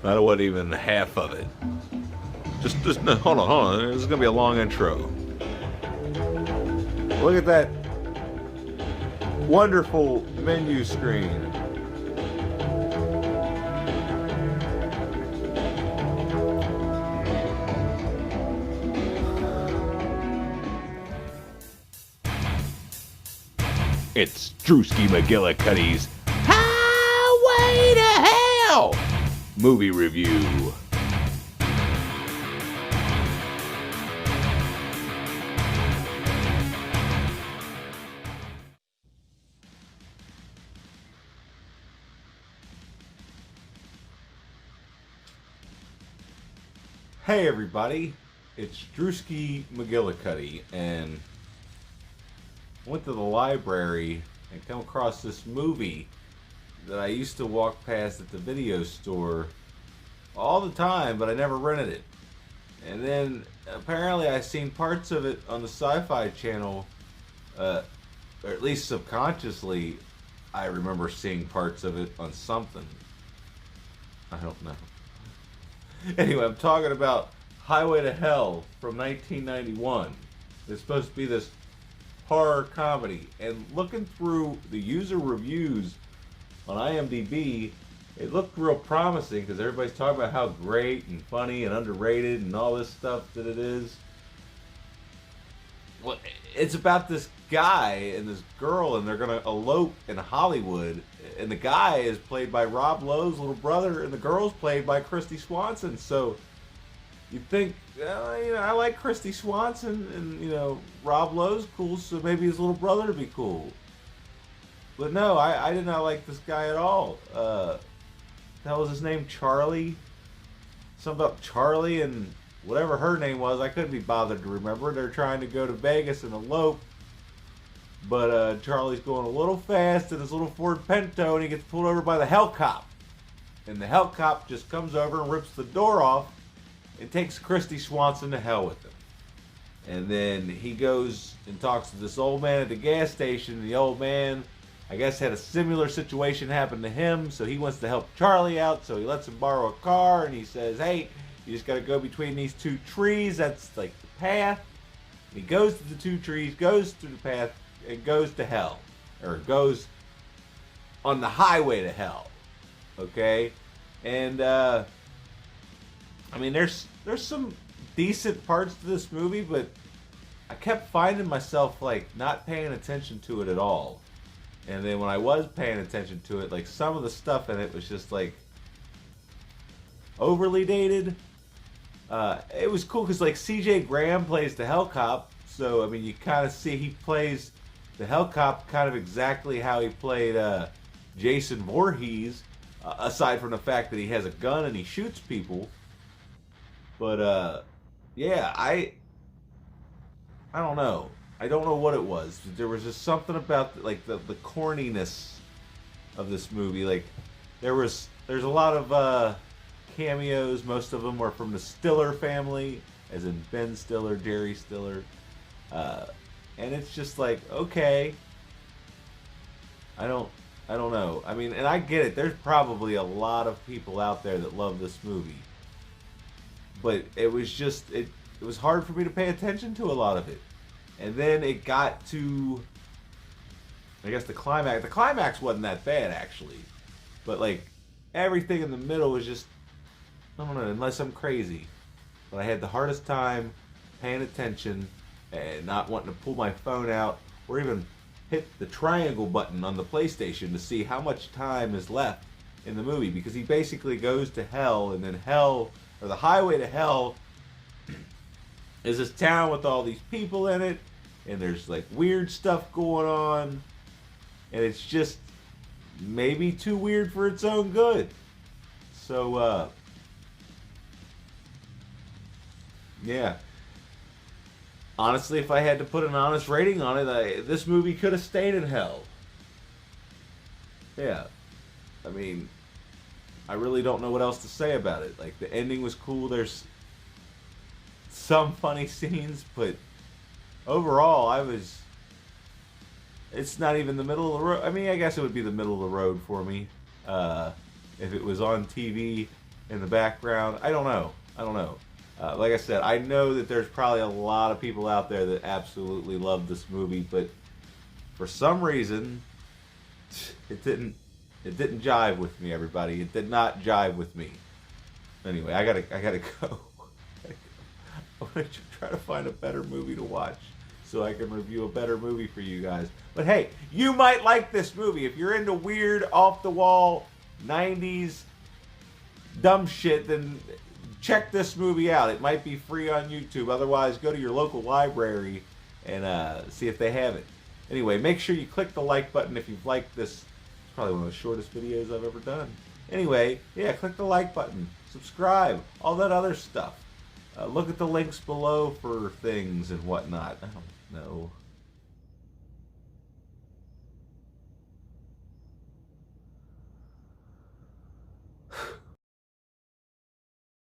That wasn't even half of it. Just no, hold on. This is gonna be a long intro. Look at that wonderful menu screen. It's Drewski McGillicuddy's Highway to Hell movie review. Hey everybody, it's Drewski McGillicuddy, and went to the library and come across this movie that I used to walk past at the video store all the time, but I never rented it. And then apparently I seen parts of it on the Sci-Fi Channel, or at least subconsciously I remember seeing parts of it on something. I don't know. Anyway, I'm talking about Highway to Hell from 1991. It's supposed to be this horror comedy, and looking through the user reviews on IMDb, it looked real promising because everybody's talking about how great and funny and underrated and all this stuff that it is. Well, it's about this guy and this girl, and they're gonna elope in Hollywood, and the guy is played by Rob Lowe's little brother, and the girl's played by Christy Swanson. So you think, I like Christy Swanson, and Rob Lowe's cool, so maybe his little brother would be cool. But no, I did not like this guy at all. The hell was his name? Charlie? Something about Charlie and whatever her name was. I couldn't be bothered to remember. They're trying to go to Vegas and elope, but Charlie's going a little fast in his little Ford Pinto, and he gets pulled over by the Hell Cop. And the Hell Cop just comes over and rips the door off and takes Christy Swanson to hell with him. And then he goes and talks to this old man at the gas station. The old man, I guess, had a similar situation happen to him, so he wants to help Charlie out, so he lets him borrow a car, and he says, hey, you just gotta go between these two trees, that's like the path. And he goes to the two trees, goes through the path, and goes to hell. Or goes on the highway to hell. Okay? And, there's some decent parts to this movie, but I kept finding myself, not paying attention to it at all. And then when I was paying attention to it, some of the stuff in it was just, overly dated. It was cool because, C.J. Graham plays the Hell Cop, so, you kind of see he plays the Hell Cop kind of exactly how he played Jason Voorhees, aside from the fact that he has a gun and he shoots people. But, yeah, I don't know. I don't know what it was. There was just something about, the corniness of this movie. There's a lot of cameos. Most of them were from the Stiller family, as in Ben Stiller, Jerry Stiller. And it's just okay. I don't know. And I get it. There's probably a lot of people out there that love this movie. But it was just, it was hard for me to pay attention to a lot of it. And then it got to, I guess, the climax. The climax wasn't that bad, actually. But, everything in the middle was just, I don't know, unless I'm crazy. But I had the hardest time paying attention and not wanting to pull my phone out or even hit the triangle button on the PlayStation to see how much time is left in the movie. Because he basically goes to hell, and then hell, or the highway to hell, is this town with all these people in it, and there's weird stuff going on, and it's just maybe too weird for its own good. So yeah, honestly, if I had to put an honest rating on it, this movie could have stayed in hell. Yeah, I really don't know what else to say about it. The ending was cool. There's some funny scenes, but overall, it's not even the middle of the road. I guess it would be the middle of the road for me. If it was on TV in the background. I don't know. I don't know. Like I said, I know that there's probably a lot of people out there that absolutely love this movie, but for some reason, it didn't. It didn't jive with me. Everybody, it did not jive with me. Anyway, I gotta go. I'm gonna try to find a better movie to watch so I can review a better movie for you guys. But hey, you might like this movie if you're into weird, off the wall, '90s dumb shit. Then check this movie out. It might be free on YouTube. Otherwise, go to your local library and see if they have it. Anyway, make sure you click the like button if you've liked this. It's probably one of the shortest videos I've ever done. Anyway, yeah, click the like button, subscribe, all that other stuff. Look at the links below for things and whatnot. I don't know.